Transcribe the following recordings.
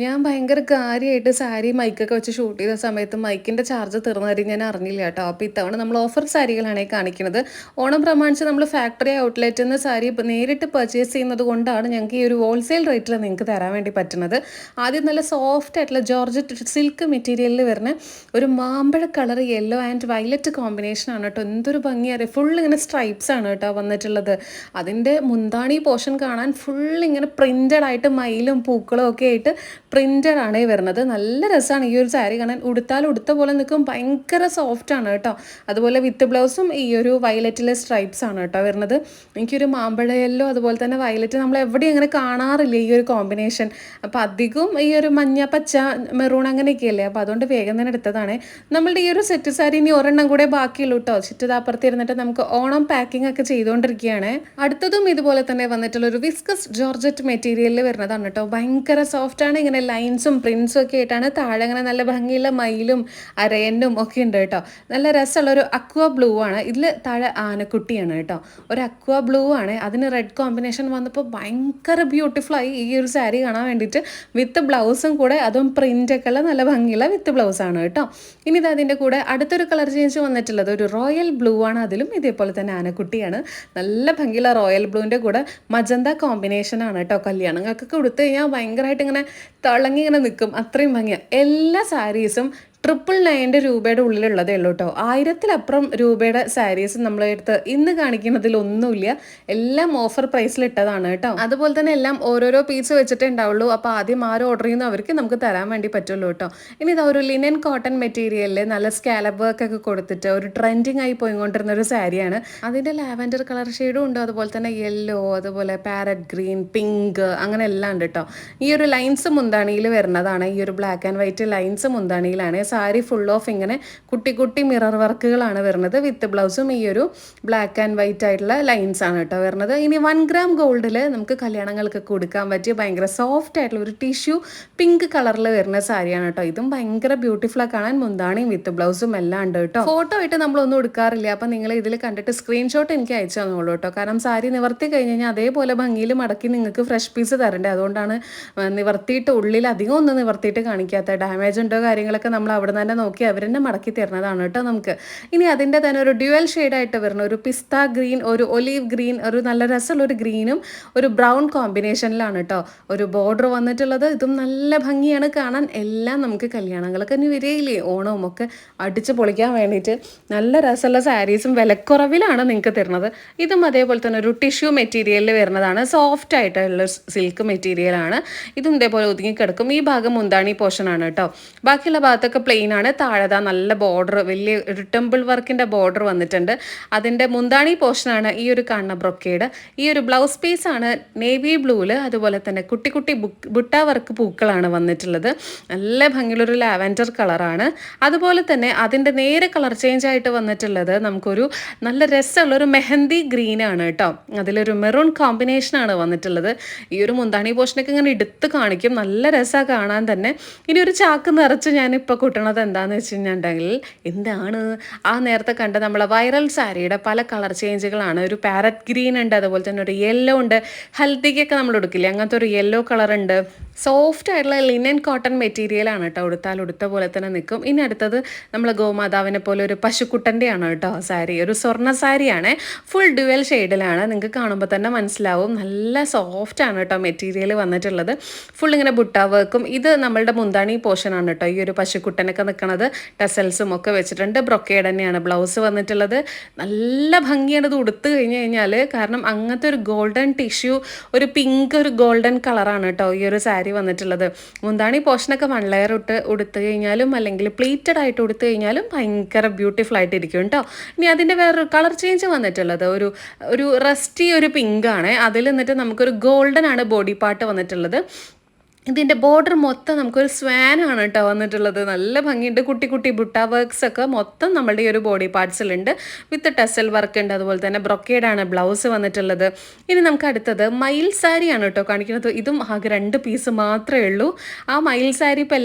ഞാൻ ഭയങ്കര കാര്യമായിട്ട് സാരി മൈക്കൊക്കെ വെച്ച് ഷൂട്ട് ചെയ്ത സമയത്ത് മൈക്കിൻ്റെ ചാർജ് തീർന്ന കാര്യം ഞാൻ അറിഞ്ഞില്ല കേട്ടോ. അപ്പോൾ ഇത്തവണ നമ്മൾ ഓഫർ സാരികളാണ് ഈ കാണിക്കുന്നത്. ഓണം പ്രമാണിച്ച് നമ്മൾ ഫാക്ടറി ഔട്ട്ലെറ്റിൽ നിന്ന് സാരി നേരിട്ട് പർച്ചേസ് ചെയ്യുന്നത് കൊണ്ടാണ് ഞങ്ങൾക്ക് ഈ ഒരു ഹോൾസെയിൽ റേറ്റിൽ നിങ്ങൾക്ക് തരാൻ വേണ്ടി പറ്റുന്നത്. ആദ്യം നല്ല സോഫ്റ്റ് ആയിട്ടുള്ള ജോർജറ്റ് സിൽക്ക് മെറ്റീരിയലിൽ വരുന്ന ഒരു മാമ്പഴ കളർ യെല്ലോ ആൻഡ് വയലറ്റ് കോമ്പിനേഷനാണ് കേട്ടോ. എന്തൊരു ഭംഗിയാണ്, ഫുൾ ഇങ്ങനെ സ്ട്രൈപ്സ് ആണ് കേട്ടോ വന്നിട്ടുള്ളത്. അതിൻ്റെ മുന്താണി പോർഷൻ കാണാൻ ഫുൾ ഇങ്ങനെ പ്രിൻറ്റഡ് ആയിട്ട് മയിലും പൂക്കളും ഒക്കെ ആയിട്ട് പ്രിൻറ്റഡ് ആണ് ഈ വരുന്നത്. നല്ല രസമാണ് ഈ ഒരു സാരി കാണാൻ. ഉടുത്താൽ ഉടുത്ത പോലെ നിൽക്കും, ഭയങ്കര സോഫ്റ്റ് ആണ് കേട്ടോ. അതുപോലെ വിത്ത് ബ്ലൗസും ഈ ഒരു വയലറ്റിലെ സ്ട്രൈപ്സ് ആണ് കേട്ടോ വരുന്നത്. എനിക്കൊരു മാമ്പഴ യെല്ലോ അതുപോലെ തന്നെ വയലറ്റ് നമ്മൾ എവിടെയും അങ്ങനെ കാണാറില്ല ഈ ഒരു കോമ്പിനേഷൻ. അപ്പോൾ അധികവും ഈ ഒരു മഞ്ഞ പച്ച മെറൂൺ അങ്ങനെയൊക്കെയല്ലേ, അപ്പോൾ അതുകൊണ്ട് വേഗം തന്നെ എടുത്തതാണ്. നമ്മളുടെ ഈ ഒരു സെറ്റ് സാരി ഇനി ഒരെണ്ണം കൂടെ ബാക്കിയുള്ളൂ കേട്ടോ. ചുറ്റതാപ്പുറത്ത് ഇരുന്നിട്ട് നമുക്ക് ഓണം പാക്കിംഗ് ഒക്കെ ചെയ്തുകൊണ്ടിരിക്കുകയാണ്. അടുത്തതും ഇതുപോലെ തന്നെ വന്നിട്ടുള്ള ഒരു വിസ്കസ് ജോർജറ്റ് മെറ്റീരിയലിൽ വരുന്നതാണ് കേട്ടോ. ഭയങ്കര സോഫ്റ്റ് ആണ്, ഇങ്ങനെ ലൈൻസും പ്രിൻസും ഒക്കെ ആയിട്ടാണ്. താഴെ അങ്ങനെ നല്ല ഭംഗിയുള്ള മയിലും അരയനും ഒക്കെ ഉണ്ട് കേട്ടോ. നല്ല രസമുള്ള ഒരു അക്വ ബ്ലൂ ആണ്. ഇതിൽ താഴെ ആനക്കുട്ടിയാണ് കേട്ടോ. ഒരു അക്വ ബ്ലൂ ആണ്, അതിന് റെഡ് കോമ്പിനേഷൻ വന്നപ്പോൾ ഭയങ്കര ബ്യൂട്ടിഫുൾ ആയി ഈ ഒരു സാരി കാണാൻ വേണ്ടിയിട്ട്. വിത്ത് ബ്ലൗസും കൂടെ, അതും പ്രിൻ്റൊക്കെ ഉള്ള നല്ല ഭംഗിയുള്ള വിത്ത് ബ്ലൗസാണ് കേട്ടോ. ഇനി ഇത് അതിൻ്റെ കൂടെ അടുത്തൊരു കളർ ചേഞ്ച് വന്നിട്ടുള്ളത് ഒരു റോയൽ ബ്ലൂ ആണ്. അതിലും ഇതേപോലെ തന്നെ ആനക്കുട്ടിയാണ്. നല്ല ഭംഗിയുള്ള റോയൽ ബ്ലൂവിൻ്റെ കൂടെ മജന്ത കോമ്പിനേഷനാണ് കേട്ടോ. കല്യാണങ്ങൾക്കൊക്കെ കൊടുത്തു കഴിഞ്ഞാൽ ഭയങ്കരമായിട്ട് ഇങ്ങനെ തിളങ്ങി ഇങ്ങനെ നിൽക്കും, അത്രയും ഭംഗിയാണ്. എല്ലാ സാരീസും 999 രൂപയുടെ ഉള്ളിലുള്ളതേ ഉള്ളൂ കേട്ടോ. 1000-ലപ്പുറം രൂപയുടെ സാരീസ് നമ്മളെടുത്ത് ഇന്ന് കാണിക്കുന്നതിലൊന്നുമില്ല. എല്ലാം ഓഫർ പ്രൈസിൽ ഇട്ടതാണ് കേട്ടോ. അതുപോലെ തന്നെ എല്ലാം ഓരോരോ പീസ് വെച്ചിട്ടേ ഉണ്ടാവുള്ളൂ. അപ്പോൾ ആദ്യം ആരും ഓർഡർ ചെയ്യുന്ന അവർക്ക് നമുക്ക് തരാൻ വേണ്ടി പറ്റുള്ളൂ കേട്ടോ. ഇനി ഇതാ ഒരു ലിനൻ കോട്ടൺ മെറ്റീരിയലിൽ നല്ല സ്കാലപ്പ് വർക്ക് ഒക്കെ കൊടുത്തിട്ട് ഒരു ട്രെൻഡിങ് ആയി പോയിക്കൊണ്ടിരുന്ന ഒരു സാരിയാണ്. അതിൻ്റെ ലാവൻഡർ കളർ ഷെയ്ഡും ഉണ്ട്, അതുപോലെ തന്നെ യെല്ലോ, അതുപോലെ പാരറ്റ് ഗ്രീൻ, പിങ്ക്, അങ്ങനെ എല്ലാം ഉണ്ട് കേട്ടോ. ഈ ഒരു ലൈൻസ് മുന്താണിയിൽ വരുന്നതാണ്. ഈ ഒരു ബ്ലാക്ക് ആൻഡ് വൈറ്റ് ലൈൻസ് മുന്താണിയിലാണ്. സാരി ഫുൾ ഓഫ് ഇങ്ങനെ കുട്ടി കുട്ടി മിറർ വർക്കുകളാണ് വരുന്നത്. വിത്ത് ബ്ലൗസും ഈ ഒരു ബ്ലാക്ക് ആൻഡ് വൈറ്റ് ആയിട്ടുള്ള ലൈൻസ് ആണ് കേട്ടോ വരുന്നത്. ഇനി 1 ഗ്രാം ഗോൾഡിൽ നമുക്ക് കല്യാണങ്ങൾക്ക് കൊടുക്കാൻ പറ്റിയ ഭയങ്കര സോഫ്റ്റ് ആയിട്ടുള്ള ഒരു ടിഷ്യൂ പിങ്ക് കളറിൽ വരുന്ന സാരിയാണ് കേട്ടോ. ഇതും ഭയങ്കര ബ്യൂട്ടിഫുൾ കാണാൻ. മുന്താണിയും വിത്ത് ബ്ലൗസും എല്ലാം ഉണ്ട് കേട്ടോ. ഫോട്ടോ ആയിട്ട് നമ്മളൊന്നും എടുക്കാറില്ല. അപ്പം നിങ്ങൾ ഇതിൽ കണ്ടിട്ട് സ്ക്രീൻഷോട്ട് എനിക്ക് അയച്ചു തന്നോളൂ കേട്ടോ. കാരണം സാരി നിവർത്തി കഴിഞ്ഞ് കഴിഞ്ഞാൽ അതേപോലെ ഭംഗിയിൽ മടക്കി നിങ്ങൾക്ക് ഫ്രഷ് പീസ് തരണ്ടേ. അതുകൊണ്ടാണ് നിവർത്തിയിട്ട് ഉള്ളിൽ അധികം ഒന്നും നിവർത്തിയിട്ട് കാണിക്കാത്ത. ഡാമേജ് ഉണ്ടോ കാര്യങ്ങളൊക്കെ നമ്മൾ അവിടെ തന്നെ നോക്കി അവർ തന്നെ മടക്കി തരുന്നതാണ് കേട്ടോ നമുക്ക്. ഇനി അതിൻ്റെ തന്നെ ഒരു ഡ്യുവൽ ഷെയ്ഡായിട്ട് വരുന്ന ഒരു പിസ്ത ഗ്രീൻ, ഒരു ഒലീവ് ഗ്രീൻ, ഒരു നല്ല രസമുള്ള ഒരു ഗ്രീനും ഒരു ബ്രൗൺ കോമ്പിനേഷനിലാണ് കേട്ടോ ഒരു ബോർഡർ വന്നിട്ടുള്ളത്. ഇതും നല്ല ഭംഗിയാണ് കാണാൻ. എല്ലാം നമുക്ക് കല്യാണങ്ങളൊക്കെ ഇനി വരികയില്ലേ, ഓണവും ഒക്കെ അടിച്ച് പൊളിക്കാൻ വേണ്ടിയിട്ട് നല്ല രസമുള്ള സാരീസും വിലക്കുറവിലാണ് നിങ്ങൾക്ക് തരുന്നത്. ഇതും അതേപോലെ തന്നെ ഒരു ടിഷ്യൂ മെറ്റീരിയലിൽ വരുന്നതാണ്. സോഫ്റ്റ് ആയിട്ടുള്ള സിൽക്ക് മെറ്റീരിയലാണ്. ഇതും ഇതേപോലെ ഒതുങ്ങിക്കിടക്കും. ഈ ഭാഗം മുന്താണി പോർഷനാണ് കേട്ടോ. ബാക്കിയുള്ള ഭാഗത്തൊക്കെ പ്ലെയിൻ ആണ്. താഴെ നല്ല ബോർഡർ, വലിയ ഒരു ടെമ്പിൾ വർക്കിൻ്റെ ബോർഡർ വന്നിട്ടുണ്ട്. അതിൻ്റെ മുന്താണി പോർഷനാണ് ഈ ഒരു കാണുന്ന ബ്രൊക്കേഡ്. ഈ ഒരു ബ്ലൗസ് പീസാണ് നേവി ബ്ലൂവിൽ, അതുപോലെ തന്നെ കുട്ടി കുട്ടി ബുട്ട വർക്ക് പൂക്കളാണ് വന്നിട്ടുള്ളത്. നല്ല ഭംഗിയുള്ളൊരു ലാവൻഡർ കളറാണ്. അതുപോലെ തന്നെ അതിൻ്റെ നേരെ കളർ ചേഞ്ച് ആയിട്ട് വന്നിട്ടുള്ളത് നമുക്കൊരു നല്ല രസമുള്ളൊരു മെഹന്തി ഗ്രീനാണ് കേട്ടോ. അതിലൊരു മെറൂൺ കോമ്പിനേഷനാണ് വന്നിട്ടുള്ളത്. ഈ ഒരു മുന്താണി പോർഷനൊക്കെ ഇങ്ങനെ എടുത്ത് കാണിക്കും, നല്ല രസമാണ് കാണാൻ തന്നെ. ഇനി ഒരു ചാക്ക് നിറച്ച് ഞാനിപ്പോൾ കൂട്ടണത് എന്താണെന്ന് വെച്ച് കഴിഞ്ഞിട്ടുണ്ടെങ്കിൽ, എന്താണ് ആ നേരത്തെ കണ്ട നമ്മളെ വൈറൽ സാരിയുടെ പല കളർ ചേഞ്ചുകളാണ്. ഒരു പാരറ്റ് ഗ്രീൻ ഉണ്ട്, അതുപോലെ തന്നെ ഒരു യെല്ലോ ഉണ്ട്. ഹൽദിക്കൊക്കെ നമ്മൾ എടുക്കില്ലേ, അങ്ങനത്തെ ഒരു യെല്ലോ കളർ ഉണ്ട്. സോഫ്റ്റ് ആയിട്ടുള്ള ലിനൻ കോട്ടൺ മെറ്റീരിയലാണ് കേട്ടോ. ഉടുത്താൽ ഉടുത്ത പോലെ തന്നെ നിൽക്കും. ഇനി അടുത്തത് നമ്മൾ ഗോമാതാവിനെ പോലെ ഒരു പശുക്കുട്ടൻ്റെ ആണ് കേട്ടോ സാരി. ഒരു സ്വർണ്ണ സാരിയാണ്, ഫുൾ ഡ്യുവൽ ഷെയ്ഡിലാണ്. നിങ്ങൾക്ക് കാണുമ്പോൾ തന്നെ മനസ്സിലാവും. നല്ല സോഫ്റ്റ് ആണ് കേട്ടോ മെറ്റീരിയൽ വന്നിട്ടുള്ളത്. ഫുൾ ഇങ്ങനെ ബുട്ട വർക്കും. ഇത് നമ്മളുടെ മുന്താണി പോർഷനാണ് കേട്ടോ. ഈ ഒരു പശുക്കുട്ടനൊക്കെ നിൽക്കുന്നത് ടസൽസും ഒക്കെ വെച്ചിട്ടുണ്ട്. ബ്രൊക്കേഡ് തന്നെയാണ് ബ്ലൗസ് വന്നിട്ടുള്ളത്. നല്ല ഭംഗിയാണ് ഇത് ഉടുത്ത് കഴിഞ്ഞ് കഴിഞ്ഞാൽ. കാരണം അങ്ങനത്തെ ഒരു ഗോൾഡൻ ടിഷ്യൂ, ഒരു പിങ്ക്, ഒരു ഗോൾഡൻ കളറാണ് കേട്ടോ ഈ ഒരു സാരി വന്നിട്ടുള്ളത്. മുന്താണി പോർഷനൊക്കെ 1 ലെയർ ഇട്ട് ഉടുത്ത് കഴിഞ്ഞാലും അല്ലെങ്കിൽ പ്ലീറ്റഡ് ആയിട്ട് ഉടുത്ത് കഴിഞ്ഞാലും ഭയങ്കര ബ്യൂട്ടിഫുൾ ആയിട്ടിരിക്കും കേട്ടോ. ഇനി അതിൻ്റെ വേറൊരു കളർ ചേഞ്ച് വന്നിട്ടുള്ളത് ഒരു റസ്റ്റി ഒരു പിങ്കാണ്. അതിൽ നിന്നിട്ട് നമുക്കൊരു ഗോൾഡൻ ആണ് ബോഡി പാർട്ട് വന്നിട്ടുള്ളത്. ഇതിൻ്റെ ബോർഡർ മൊത്തം നമുക്കൊരു സ്വാനാണ് കേട്ടോ വന്നിട്ടുള്ളത്. നല്ല ഭംഗിയുണ്ട്. കുട്ടി കുട്ടി ബുട്ട വർക്ക്സ് ഒക്കെ മൊത്തം നമ്മളുടെ ഈ ഒരു ബോഡി പാർട്സിലുണ്ട്. വിത്ത് ടെസൽ വർക്ക് ഉണ്ട്. അതുപോലെ തന്നെ ബ്രൊക്കേഡാണ് ബ്ലൗസ് വന്നിട്ടുള്ളത്. ഇനി നമുക്ക് അടുത്തത് മയിൽ സാരിയാണ് കേട്ടോ കാണിക്കുന്നത്. ഇതും ആകെ 2 പീസ് മാത്രമേ ഉള്ളൂ. ആ മയിൽ സാരി ഇപ്പോൾ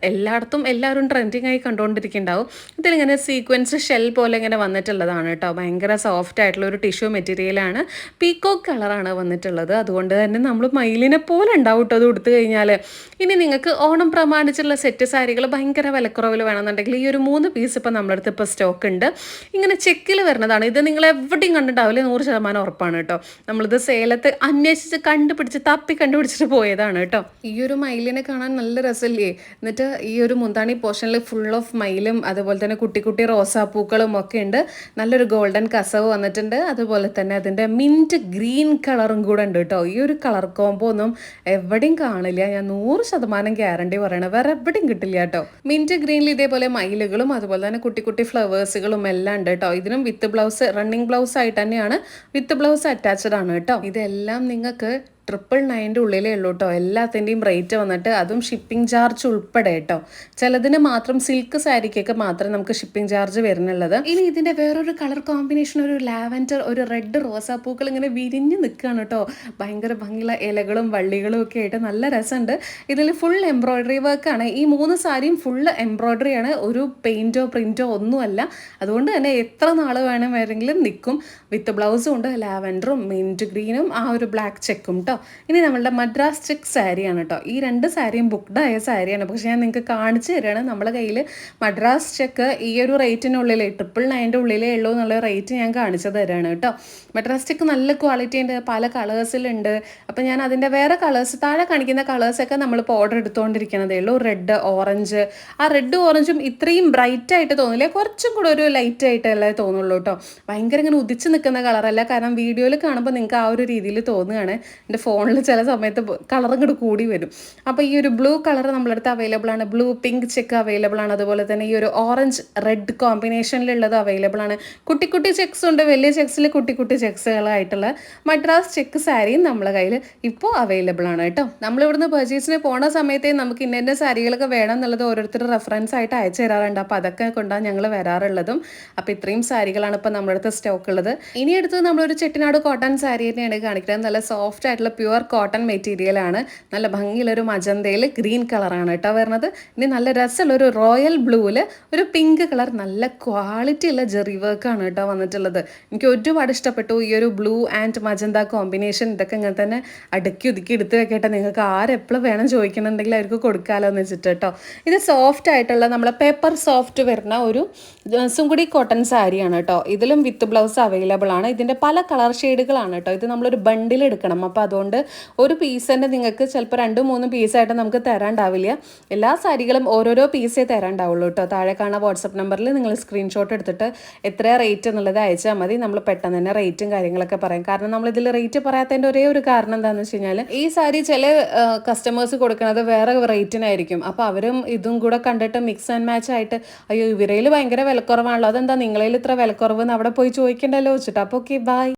എല്ലായിടത്തും എല്ലാവരും ട്രെൻഡിങ് ആയി കണ്ടുകൊണ്ടിരിക്കുന്നുണ്ടാവും. ഇതിലിങ്ങനെ സീക്വൻസ് ഷെൽ പോലെ ഇങ്ങനെ വന്നിട്ടുള്ളതാണ് കേട്ടോ. ഭയങ്കര സോഫ്റ്റ് ആയിട്ടുള്ള ഒരു ടിഷ്യൂ മെറ്റീരിയലാണ്. പീക്കോക്ക് കളറാണ് വന്നിട്ടുള്ളത്. അതുകൊണ്ട് തന്നെ നമ്മൾ മയിലിനെ പോലെ ഉണ്ടാവും കേട്ടോ അത് ഉടുത്ത് കഴിഞ്ഞാൽ. കഴിഞ്ഞാൽ ഇനി നിങ്ങൾക്ക് ഓണം പ്രമാണിച്ചുള്ള സെറ്റ് സാരികൾ ഭയങ്കര വിലക്കുറവിൽ വേണമെന്നുണ്ടെങ്കിൽ ഈ ഒരു 3 പീസ് ഇപ്പോൾ നമ്മുടെ അടുത്ത് ഇപ്പോൾ സ്റ്റോക്ക് ഉണ്ട്. ഇങ്ങനെ ചെക്കിൽ വരുന്നതാണ്. ഇത് നിങ്ങൾ എവിടെയും കണ്ടിട്ടാവില്ല, 100% ഉറപ്പാണ് കേട്ടോ. നമ്മളിത് സേലത്ത് അന്വേഷിച്ച് കണ്ടുപിടിച്ച് കണ്ടുപിടിച്ചിട്ട് പോയതാണ് കേട്ടോ. ഈ ഒരു മയിലിനെ കാണാൻ നല്ല രസമില്ലേ? എന്നിട്ട് ഈ ഒരു മുന്താണി പോർഷനിൽ ഫുൾ ഓഫ് മയിലും അതുപോലെ തന്നെ കുട്ടി കുട്ടി റോസാപ്പൂക്കളും ഒക്കെ ഉണ്ട്. നല്ലൊരു ഗോൾഡൻ കസവ് വന്നിട്ടുണ്ട്. അതുപോലെ തന്നെ അതിൻ്റെ മിൻറ്റ് ഗ്രീൻ കളറും കൂടെ ഉണ്ട് കേട്ടോ. ഈ ഒരു കളർ കോംബോ ഒന്നും എവിടെയും കാണില്ല, ഞാൻ 100% ഗ്യാരണ്ടി പറയണം, വേറെ എവിടെയും കിട്ടില്ല കേട്ടോ. മിൻറ്റ് ഗ്രീനിൽ ഇതേപോലെ മയിലുകളും അതുപോലെ തന്നെ കുട്ടി കുട്ടി ഫ്ലവേഴ്സുകളും എല്ലാം ഉണ്ട് കേട്ടോ. ഇതിനും വിത്ത് ബ്ലൗസ്, റണ്ണിങ് ബ്ലൗസ് ആയിട്ട് തന്നെയാണ്, വിത്ത് ബ്ലൗസ് അറ്റാച്ച്ഡ് ആണ് കേട്ടോ. ഇതെല്ലാം നിങ്ങൾക്ക് 999 ഉള്ളിലേ ഉള്ളൂ കേട്ടോ. എല്ലാത്തിൻ്റെയും റേറ്റ് വന്നിട്ട്, അതും ഷിപ്പിംഗ് ചാർജ് ഉൾപ്പെടെ കേട്ടോ. ചിലതിന് മാത്രം സിൽക്ക് സാരിക്കൊക്കെ മാത്രമേ നമുക്ക് ഷിപ്പിംഗ് ചാർജ് വരുന്നുള്ളത്. ഇനി ഇതിൻ്റെ വേറൊരു കളർ കോമ്പിനേഷൻ, ഒരു ലാവൻഡർ, ഒരു റെഡ് റോസാപ്പൂക്കൾ ഇങ്ങനെ വിരിഞ്ഞ് നിൽക്കുകയാണ് കേട്ടോ. ഭയങ്കര ഭംഗിയുള്ള ഇലകളും വള്ളികളും ഒക്കെ ആയിട്ട് നല്ല രസമുണ്ട്. ഇതിൽ ഫുൾ എംബ്രോയ്ഡറി വർക്കാണ്. ഈ 3 സാരിയും ഫുള്ള് എംബ്രോയ്ഡറിയാണ്, ഒരു പെയിൻറ്റോ പ്രിൻറ്റോ ഒന്നുമല്ല. അതുകൊണ്ട് തന്നെ എത്ര നാൾ വേണമെങ്കിലും നിൽക്കും. വിത്ത് ബ്ലൗസും ഉണ്ട്, ലാവൻഡറും മിൻറ്റ് ഗ്രീനും ആ ഒരു ബ്ലാക്ക് ചെക്കും കേട്ടോ. ഇനി നമ്മളുടെ മദ്രാസ് ചെക്ക് സാരിയാണ് കേട്ടോ. ഈ 2 സാരിയും ബുക്ക്ഡ് ആയ സാരിയാണ്, പക്ഷെ ഞാൻ നിങ്ങൾക്ക് കാണിച്ചു തരികയാണ്. നമ്മുടെ കയ്യിൽ മദ്രാസ് ചെക്ക് ഈ ഒരു റേറ്റിനുള്ളിൽ 999 ഉള്ളിലേ ഉള്ളൂ എന്നുള്ള റേറ്റ് ഞാൻ കാണിച്ചു തരാണ് കേട്ടോ. മദ്രാസ് ചെക്ക് നല്ല ക്വാളിറ്റി ഉണ്ട്, പല കളേഴ്സിലുണ്ട്. അപ്പം ഞാൻ അതിൻ്റെ വേറെ കളേഴ്സ്, താഴെ കാണിക്കുന്ന കളേഴ്സൊക്കെ നമ്മളിപ്പോൾ ഓർഡർ എടുത്തുകൊണ്ടിരിക്കണതേ ഉള്ളൂ. റെഡ്, ഓറഞ്ച്, ആ റെഡ് ഓറഞ്ചും ഇത്രയും ബ്രൈറ്റ് ആയിട്ട് തോന്നില്ല, കുറച്ചും കൂടെ ഒരു ലൈറ്റ് ആയിട്ടല്ലേ തോന്നുള്ളൂ കേട്ടോ. ഭയങ്കര ഇങ്ങനെ ഉദിച്ച് നിൽക്കുന്ന കളറല്ല, കാരണം വീഡിയോയിൽ കാണുമ്പോൾ നിങ്ങൾക്ക് ആ ഒരു രീതിയിൽ തോന്നുകയാണ്. എൻ്റെ ഫോണിൽ ചില സമയത്ത് കളർ ഇങ്ങോട്ട് കൂടി വരും. അപ്പോൾ ഈ ഒരു ബ്ലൂ കളർ നമ്മളടുത്ത് അവൈലബിൾ ആണ്, ബ്ലൂ പിങ്ക് ചെക്ക് അവൈലബിൾ ആണ്. അതുപോലെ തന്നെ ഈ ഒരു ഓറഞ്ച് റെഡ് കോമ്പിനേഷനിലുള്ളത് അവൈലബിൾ ആണ്. കുട്ടി കുട്ടി ചെക്സ് ഉണ്ട്, വലിയ ചെക്സിൽ കുട്ടി കുട്ടി ചെക്സുകളായിട്ടുള്ള മദ്രാസ് ചെക്ക് സാരിയും നമ്മളെ കയ്യിൽ ഇപ്പോൾ അവൈലബിൾ ആണ് കേട്ടോ. നമ്മളിവിടുന്ന് പർച്ചേസിന് പോണ സമയത്തേ നമുക്ക് ഇന്ന സാരികളൊക്കെ വേണം എന്നുള്ളത് ഓരോരുത്തർ റെഫറൻസ് ആയിട്ട് അയച്ചു തരാറുണ്ട്. അപ്പോൾ അതൊക്കെ കൊണ്ടാണ് ഞങ്ങൾ വരാറുള്ളതും. അപ്പോൾ ഇത്രയും സാരികളാണ് ഇപ്പോൾ നമ്മുടെ അടുത്ത് സ്റ്റോക്ക് ഉള്ളത്. ഇനി അടുത്തത് നമ്മളൊരു ചെട്ടിനാട് കോട്ടൺ സാരി തന്നെയാണ് കാണിക്കുന്നത്. നല്ല സോഫ്റ്റ് ആയിട്ടുള്ള പ്യുവർ കോട്ടൺ മെറ്റീരിയൽ ആണ്. നല്ല ഭംഗിയുള്ളൊരു മജന്തയിൽ ഗ്രീൻ കളറാണ് കേട്ടോ വരുന്നത്. ഇനി നല്ല രസമുള്ള ഒരു റോയൽ ബ്ലൂവിൽ ഒരു പിങ്ക് കളർ, നല്ല ക്വാളിറ്റി ഉള്ള ജെറി വർക്കാണ് കേട്ടോ വന്നിട്ടുള്ളത്. എനിക്ക് ഒരുപാട് ഇഷ്ടപ്പെട്ടു ഈ ഒരു ബ്ലൂ ആൻഡ് മജന്ത കോമ്പിനേഷൻ. ഇതൊക്കെ ഇങ്ങനെ തന്നെ അടുക്കി ഒതുക്കി എടുത്ത് വെക്കട്ടെ, നിങ്ങൾക്ക് ആരെപ്പോഴും വേണം ചോദിക്കണമെന്നുണ്ടെങ്കിൽ അവർക്ക് കൊടുക്കാമല്ലോ എന്ന് വെച്ചിട്ട് കേട്ടോ. ഇത് സോഫ്റ്റ് ആയിട്ടുള്ള നമ്മളെ പേപ്പർ സോഫ്റ്റ് വരുന്ന ഒരു സുങ്കുടി കോട്ടൺ സാരിയാണ് കേട്ടോ. ഇതിലും വിത്ത് ബ്ലൗസ് അവൈലബിൾ ആണ്. ഇതിൻ്റെ പല കളർ ഷെയ്ഡുകളാണ് കേട്ടോ. ഇത് നമ്മളൊരു ബണ്ടിൽ എടുക്കണം. അപ്പോൾ അതുകൊണ്ട് ഒരു പീസ് തന്നെ നിങ്ങൾക്ക് ചിലപ്പോൾ 2-3 പീസായിട്ട് നമുക്ക് തരാണ്ടാവില്ല. എല്ലാ സാരികളും ഓരോരോ പീസേ തരാണ്ടാവുള്ളൂ കേട്ടോ. താഴെ കാണുന്ന വാട്സപ്പ് നമ്പറിൽ നിങ്ങൾ സ്ക്രീൻഷോട്ട് എടുത്തിട്ട് എത്ര റേറ്റ് എന്നുള്ളത് അയച്ചാൽ മതി. നമ്മൾ പെട്ടെന്ന് തന്നെ റേറ്റും കാര്യങ്ങളൊക്കെ പറയും. കാരണം നമ്മളിതിൽ റേറ്റ് പറയാത്തതിൻ്റെ ഒരേ ഒരു കാരണം എന്താണെന്ന് വെച്ച് കഴിഞ്ഞാൽ, ഈ സാരി ചില കസ്റ്റമേഴ്സ് കൊടുക്കുന്നത് വേറെ റേറ്റിനായിരിക്കും. അപ്പോൾ അവരും ഇതും കൂടെ കണ്ടിട്ട് മിക്സ് ആൻഡ് മാച്ച് ആയിട്ട്, അയ്യോ ഇവരയിൽ ഭയങ്കര വിലക്കുറവാണല്ലോ, അതെന്താ നിങ്ങളിൽ ഇത്ര വിലക്കുറവ് എന്ന് അവിടെ പോയി ചോദിക്കണ്ടല്ലോ വെച്ചിട്ട്. അപ്പോൾ ഓക്കെ, ബൈ.